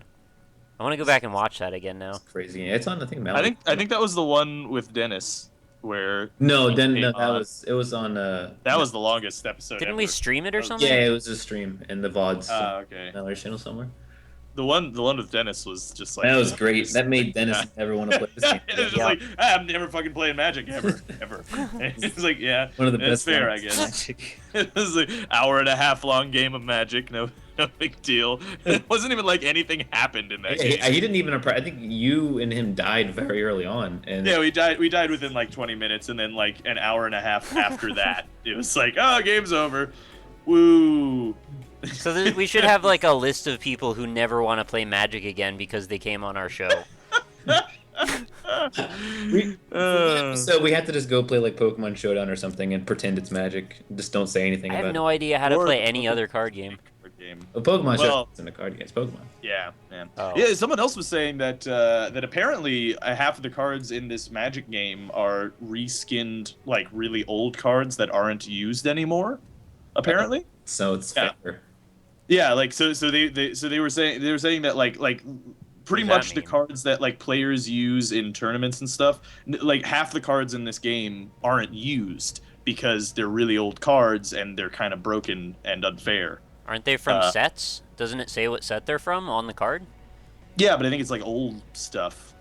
I want to go back and watch that again now. It's crazy. It's on, I think, I think that was the one with Dennis. Where it was on that was the longest episode. Didn't ever. we stream it or something? Yeah, it was a stream in the VODs. Okay. On our channel somewhere. The one with Dennis was just like that was great. That made Dennis never want to play this game. It was just like I'm never fucking playing Magic ever. And it's like one of the best. Fair, I guess. It was like hour and a half long game of Magic. No big deal. It wasn't even like anything happened in that game. He didn't even. I think you and him died very early on. And yeah, we died within like 20 minutes, and then like an hour and a half after that, it was like, oh, game's over. Woo. So we should have like a list of people who never want to play Magic again because they came on our show. So we have to just go play like Pokemon Showdown or something and pretend it's Magic. Just don't say anything about it. I have no idea how to play any other card game. Well, Pokemon Showdown isn't a card game. It's Pokemon. Yeah, man. Oh. Yeah, someone else was saying that that apparently half of the cards in this Magic game are reskinned, like really old cards that aren't used anymore. Apparently. So it's fair. Yeah, like so they were saying that like pretty much the cards that like players use in tournaments and stuff, like half the cards in this game aren't used because they're really old cards and they're kind of broken and unfair. Aren't they from sets? Doesn't it say what set they're from on the card? Yeah, but I think it's like old stuff.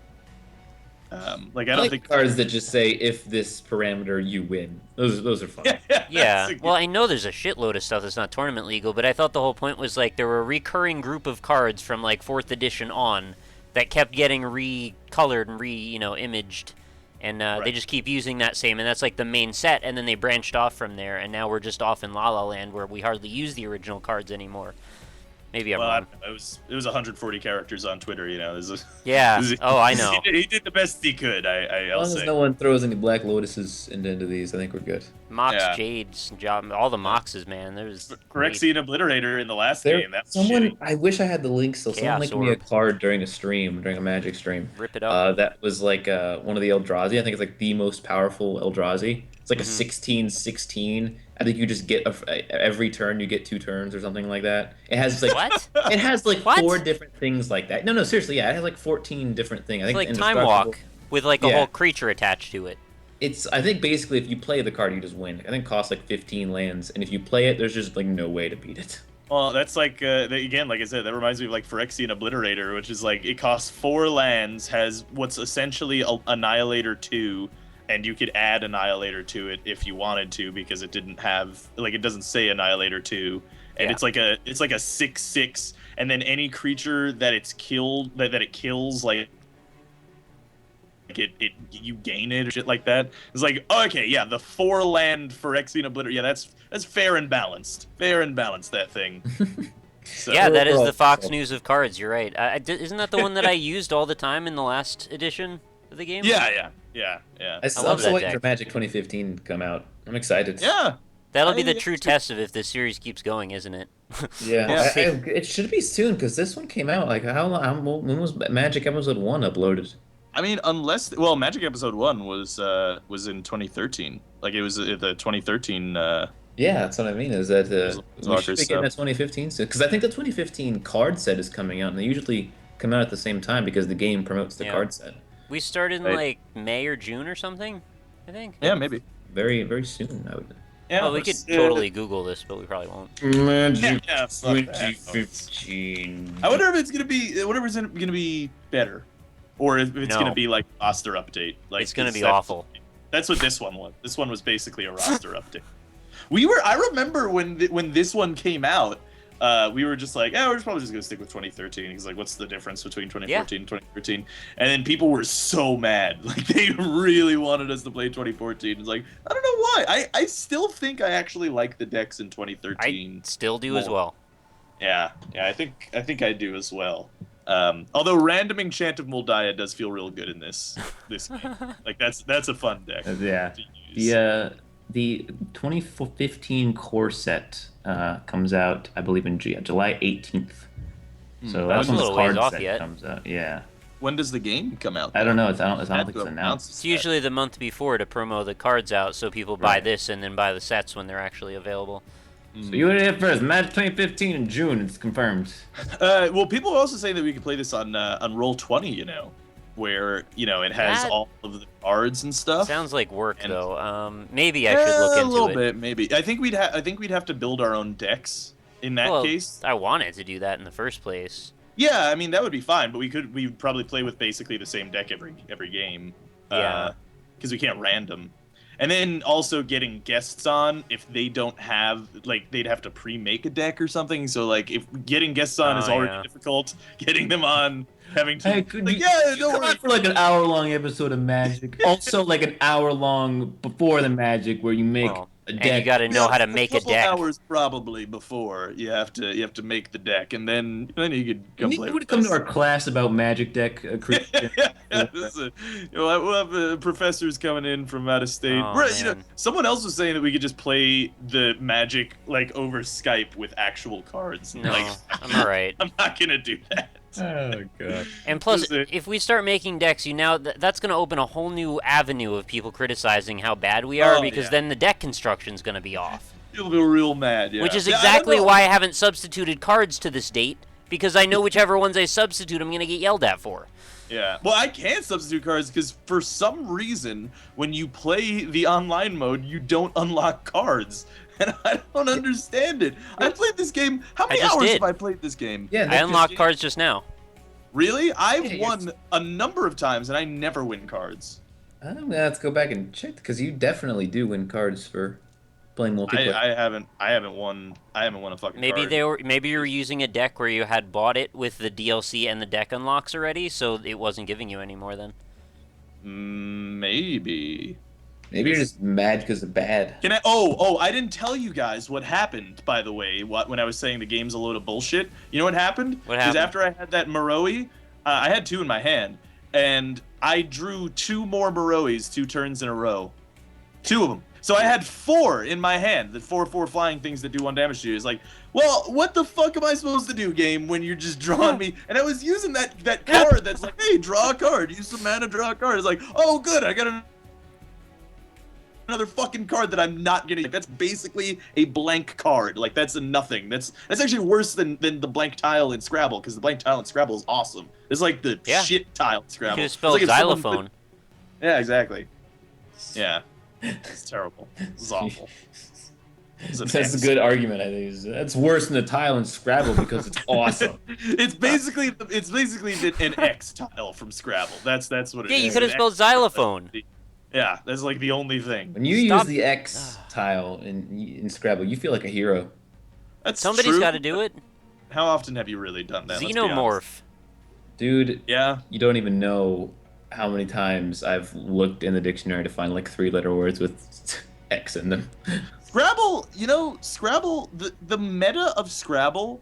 Like I don't think cards that just say if this parameter you win. Those are fun. Yeah. Well, I know there's a shitload of stuff that's not tournament legal, but I thought the whole point was like there were a recurring group of cards from like 4th edition on that kept getting recolored and imaged, and they just keep using that same, and that's like the main set, and then they branched off from there, and now we're just off in La La Land where we hardly use the original cards anymore. Maybe I'm wrong. It was 140 characters on Twitter, Yeah. Oh, I know. He did the best he could. As long as no one throws any Black Lotuses into these, I think we're good. Mox Jade's job, all the Moxes, man. There's Phyrexian Obliterator in the last game. That's shitty. I wish I had the link still. Someone linked me a card during a Magic stream. Rip it up. That was like one of the Eldrazi. I think it's like the most powerful Eldrazi. It's like a 16/16. I think you just get every turn you get 2 turns or something like that. It has like what? It has like 4 different things like that. No, seriously, yeah, it has like 14 different things. I think it's like Time Walk with like a whole creature attached to it. I think basically if you play the card, you just win. I think it costs like 15 lands, and if you play it, there's just like no way to beat it. Well, that's like again, like I said, that reminds me of like Phyrexian Obliterator, which is like it costs 4 lands, has what's essentially Annihilator 2. And you could add Annihilator to it if you wanted to, because it didn't have it doesn't say Annihilator 2, and it's like a 6/6, and then any creature that it kills you gain it or shit like that. It's like, oh, okay, yeah, the 4-land Phyrexian Obliterator, yeah, that's fair and balanced, that thing. So, Yeah, that is Overall, the Fox so- News of cards. You're right. Isn't that the one that I used all the time in the last edition of the game? yeah. I'm love still that waiting deck. for Magic 2015 to come out. I'm excited. Yeah. That'll be the I- true test of if this series keeps going, isn't it? Yeah, Yeah. it should be soon because this one came out like how long? When was Magic Episode 1 uploaded? I mean, Magic Episode 1 was in 2013. Like it was the 2013. Yeah, that's what I mean. Is that we Soccer should be getting a 2015 soon? Because I think the 2015 card set is coming out, and they usually come out at the same time because the game promotes the Yeah. card set. We started in Right. like May or June or something, I think. Yeah, maybe. Very, very soon, I would. Yeah, Oh, we could totally Google this, but we probably won't. Magic Yeah, fuck that. 2015. I wonder if it's gonna be. I wonder if it's gonna be better, or if it's No. gonna be like a roster update. Like It's gonna be that's- awful. That's what this one was. This one was basically a roster update. I remember when this one came out, we were just like, we're probably just gonna stick with 2013. He's like, what's the difference between 2014 and 2013? And then people were so mad, like they really wanted us to play 2014. It's like, I don't know why. I still think I actually like the decks in I 2013. still do as more. well. Yeah, I think I do as well. Although random Enchant of Moldaya does feel real good in this game. Like that's a fun deck. Yeah. to use. The 2015 core set comes out, I believe, in July 18th. So That's that's a when little the ways card off set yet. comes out. Yeah. When does the game come out? I don't know. I don't Had think to it's announced. It's usually the month before to promo the cards out, so people buy Right. this and then buy the sets when they're actually available. So you heard it here first. Magic 2015 in June. It's confirmed. Well, people are also saying that we could play this on Roll20, where it has That- all of the cards and stuff. Sounds like work And- though. Maybe I should look a into little it. bit, maybe. I think we'd have to build our own decks in that Well, case. I wanted to do that in the first place. Yeah, I mean that would be fine, but we'd probably play with basically the same deck every game. Yeah. Because we can't random. And then also getting guests on, if they don't have, like, they'd have to pre-make a deck or something. So, like, if getting guests on is Oh, already yeah. difficult, getting them on, having to, Hey, could like, you, yeah, you don't come worry. on for like an hour-long episode of Magic. Also, like an hour-long before the Magic, where you make Well, a and deck. you got to know Yeah, how to make a couple deck. hours probably before you have to make the deck, and then you could come You play would with come us. to our class about Magic deck creation. Yeah, this is we'll have professors coming in from out of state. Oh, man. Someone else was saying that we could just play the Magic like over Skype with actual cards. No, Like, I'm alright. I'm not gonna do that. Oh god. And plus, Is it- if we start making decks, that's going to open a whole new avenue of people criticizing how bad we are, Oh, because yeah. then the deck construction's going to be off. You'll be real mad. Yeah. Which is Yeah, I don't exactly know. why I haven't substituted cards to this date, because I know whichever ones I substitute, I'm going to get yelled at for. Yeah. Well, I can't substitute cards because for some reason, when you play the online mode, you don't unlock cards. And I don't understand it. I played this game. How many just hours did. have I played this game? Yeah, I unlocked game- cards just now. Really? I've Yeah, won a number of times and I never win cards. I'm gonna have to go back and check because you definitely do win cards for playing multiplayer. I haven't won a fucking Maybe card. maybe you were using a deck where you had bought it with the DLC and the deck unlocks already, so it wasn't giving you any more then. Maybe. Maybe you're just mad because of bad. Can I? Oh! I didn't tell you guys what happened. By the way, when I was saying the game's a load of bullshit. You know what happened? What Because happened? after I had that Moroi, I had 2 in my hand, and I drew 2 more Morois 2 turns in a row, 2 of them. So I had 4 in my hand. The 4/4 flying things that do 1 damage to you. It's like, well, what the fuck am I supposed to do, game, when you're just drawing me? And I was using that card that's like, hey, draw a card. Use some mana, draw a card. It's like, oh, good, I got another fucking card that I'm not gonna. That's basically a blank card. Like that's a nothing. That's actually worse than the blank tile in Scrabble, because the blank tile in Scrabble is awesome. It's like the Yeah. shit tile in You Scrabble. could have It's spelled like if someone xylophone. put- Yeah, exactly. Yeah, it's terrible. It's awful. It's That's a mess. good argument, I think. That's worse than the tile in Scrabble because it's awesome. It's basically an X tile from Scrabble. That's what it Yeah, is. you could have An spelled X- xylophone. Yeah, that's like the only thing. When you Stop- use the X tile in Scrabble, you feel like a hero. That's Somebody's true. got to do it. How often have you really done that? Let's be honest. Xenomorph. Dude, Yeah. you don't even know how many times I've looked in the dictionary to find like 3-letter words with X in them. Scrabble, Scrabble, the meta of Scrabble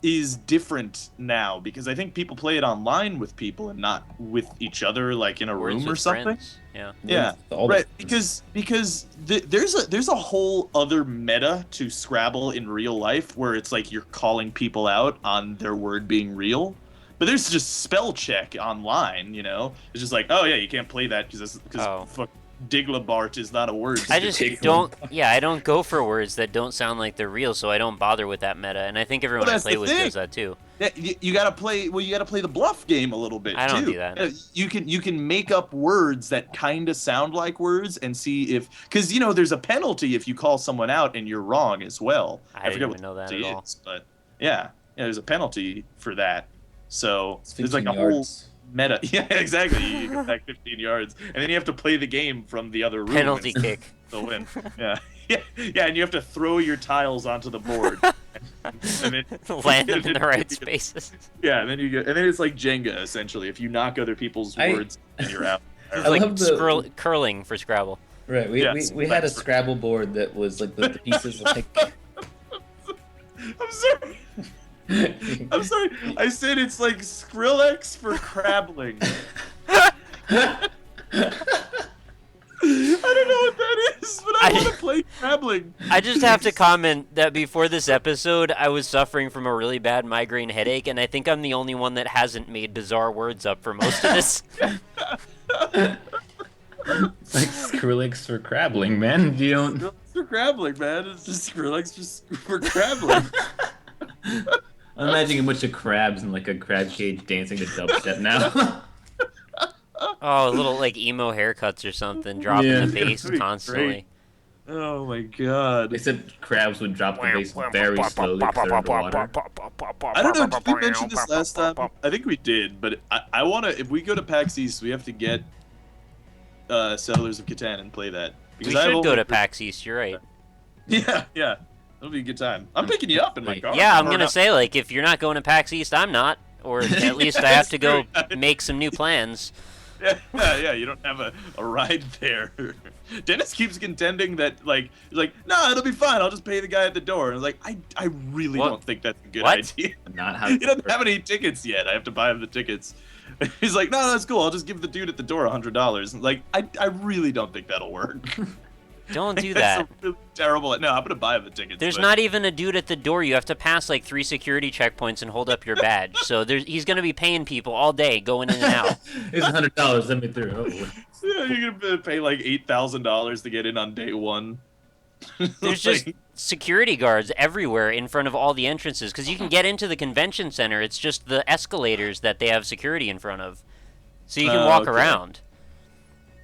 is different now because I think people play it online with people and not with each other, like in a Words room or with something. friends. Yeah. Yeah, All right. the- Because there's a whole other meta to Scrabble in real life where it's like you're calling people out on their word being real. But there's just spell check online, you know. It's just like, oh yeah, you can't play that because Oh. fuck, Diglabart is not a word. I just Take don't. Yeah, I don't go for words that don't sound like they're real, so I don't bother with that meta. And I think everyone I that's play the with thing. does that too. Yeah, you gotta play. Well, you gotta play the bluff game a little bit I don't too. do that. You can make up words that kind of sound like words and see if, because you know there's a penalty if you call someone out and you're wrong as well. I didn't forget even know that the at penalty all. is, but yeah, there's a penalty for that. So It's there's like 15 a whole yards. meta. Yeah, exactly. You go back 15 yards, and then you have to play the game from the other room. Penalty kick. To win. Yeah. Yeah, and you have to throw your tiles onto the board. And then, Land them in the right spaces. yeah, and then it's like Jenga essentially. If you knock other people's words, then you're out. It's I like love the- curling for Scrabble. Right. We Yes, we had a thanks for- Scrabble board that was like the pieces like. I'm sorry. I'm sorry. I said it's like Skrillex for crabbling. I don't know what that is, but I want to play crabbling. I just have to comment that before this episode, I was suffering from a really bad migraine headache, and I think I'm the only one that hasn't made bizarre words up for most of this. It's like Skrillex for crabbling, man. You don't. Skrillex for crabbling, man. It's just Skrillex just for crabbling. I'm imagining a bunch of crabs in like a crab cage dancing to dubstep now. Oh, little like emo haircuts or something, dropping Yeah. the bass That'd be constantly. great. Oh my god. They said crabs would drop the bass very slowly because they're underwater. I don't know. Did we mention this last time? I think we did, but I want to. If we go to PAX East, we have to get Settlers of Catan and play that. We Because I should have go only- to PAX East. You're right. Yeah, yeah. It'll be a good time. I'm picking you up in my Wait. car. Yeah, I'm Or gonna not- say like if you're not going to PAX East, I'm not, or at least I have to go make some new plans. Yeah. You don't have a ride there. Dennis keeps contending that like he's like, no, it'll be fine. I'll just pay the guy at the door. And I was like, I really What? don't think that's a good What? idea. Not how. He doesn't have any tickets yet. I have to buy him the tickets. He's like, no, that's cool. I'll just give the dude at the door $100. Like, I really don't think that'll work. Don't do That's that. a really terrible. No, I'm gonna buy him the tickets. There's but- not even a dude at the door. You have to pass like 3 security checkpoints and hold up your badge. So he's gonna be paying people all day going in and out. It's $100. Let me through. Oh. Yeah, you're gonna pay like $8,000 to get in on day one. There's just security guards everywhere in front of all the entrances because you can get into the convention center. It's just the escalators that they have security in front of, so you can walk okay. around.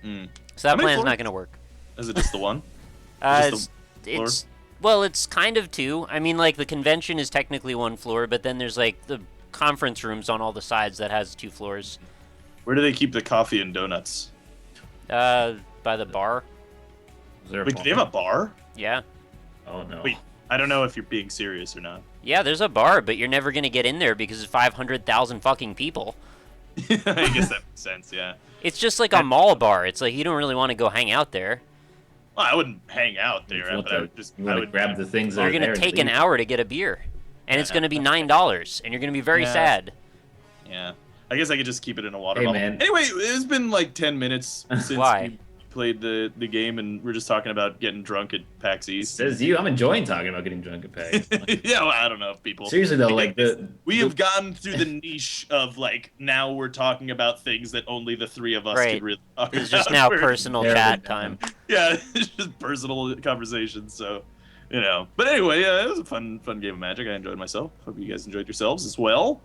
Mm. So How that many plan's floors? not gonna work. Is it just the one? Uh, Just it's well, it's kind of 2. I mean, like the convention is technically 1 floor, but then there's like the conference rooms on all the sides that has 2 floors. Where do they keep the coffee and donuts? By the bar. Is there a Wait, do they have a bar? Yeah. Oh no. Wait, I don't know if you're being serious or not. Yeah, there's a bar, but you're never gonna get in there because it's 500,000 fucking people. I guess that makes sense. Yeah. It's just like a mall bar. It's like you don't really want to go hang out there. Well, I wouldn't hang out there, You want but I to- would just. you I want to would grab the things that You're are gonna there and take an leave. hour to get a beer, and it's Yeah. gonna be $9, and you're gonna be very Yeah. sad. Yeah. I guess I could just keep it in a water Hey, bottle. man. Anyway, it's been like 10 minutes since Why? we played the game, and we're just talking about getting drunk at PAX East. Says you. I'm enjoying talking about getting drunk at PAX. Yeah, well, I don't know if people. Seriously though, like We have gone through the niche of like now we're talking about things that only the 3 of us Right. can really talk It's just about. now We're- personal Narrow chat it down. time. Yeah, it's just personal conversations. So, you know. But anyway, yeah, it was a fun game of Magic. I enjoyed myself. Hope you guys enjoyed yourselves as well.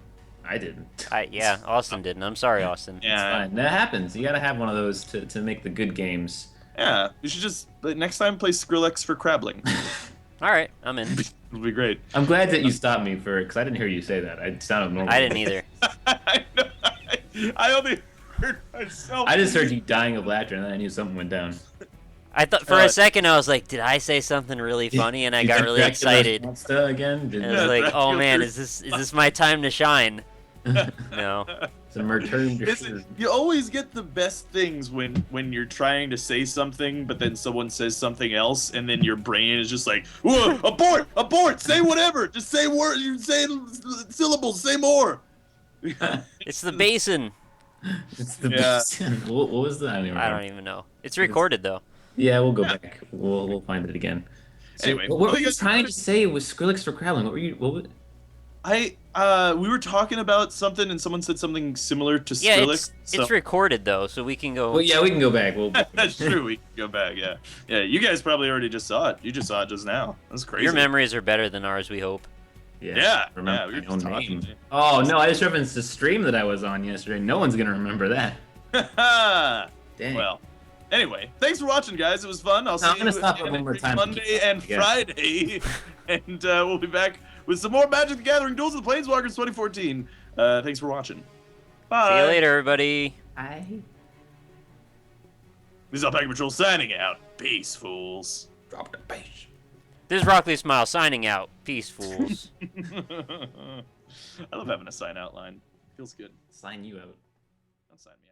I didn't. Yeah, Austin didn't. I'm sorry, Austin. It's Yeah, fine. That happens. You gotta have one of those to make the good games. yeah. We should just next time play Skrillex for crabbling. All right, I'm in. It'll be great. I'm glad that you stopped me because I didn't hear you say that. It sounded normal. I didn't either. I know. I only heard myself. I just heard you dying of laughter, and then I knew something went down. I thought for a second I was like, did I say something really funny? And I You got think really Dracula's excited. monster again? And I Yeah, was like, oh Dracula. man, is this my time to shine? No. It's a return to You always get the best things when you're trying to say something, but then someone says something else, and then your brain is just like, whoa, abort, say whatever, just say words, you say syllables, say more. It's the basin. It's the Yeah. best. What was that? I don't even I remember. don't even know. It's recorded though. Yeah, we'll go back. We'll find it again. So, Anyway, what were you trying to say with Skrillex for Krabbling? What were you? We were talking about something, and someone said something similar to Yeah, Skrillex. it's recorded though, so we can go. Well, yeah, we can go back. That's true. We can go back. Yeah, yeah. You guys probably already just saw it. You just saw it just now. That's crazy. Your memories are better than ours, we hope. Yeah, remember we were my own just talking. name. Oh no, I just referenced the stream that I was on yesterday. No one's gonna remember that. Dang. Well, anyway, thanks for watching, guys. It was fun. I'll see I'm gonna you stop it again one more every time. Monday and Yeah. Friday, and we'll be back with some more Magic the Gathering Duels of the Planeswalkers 2014. Thanks for watching. Bye. See you later, everybody. Hi. This is AlpacaPatrol signing out. Peace, fools. Drop the bass. This is Rockley Smile signing out. Peace, fools. I love having a sign out line. Feels good. Sign you out. Don't sign me.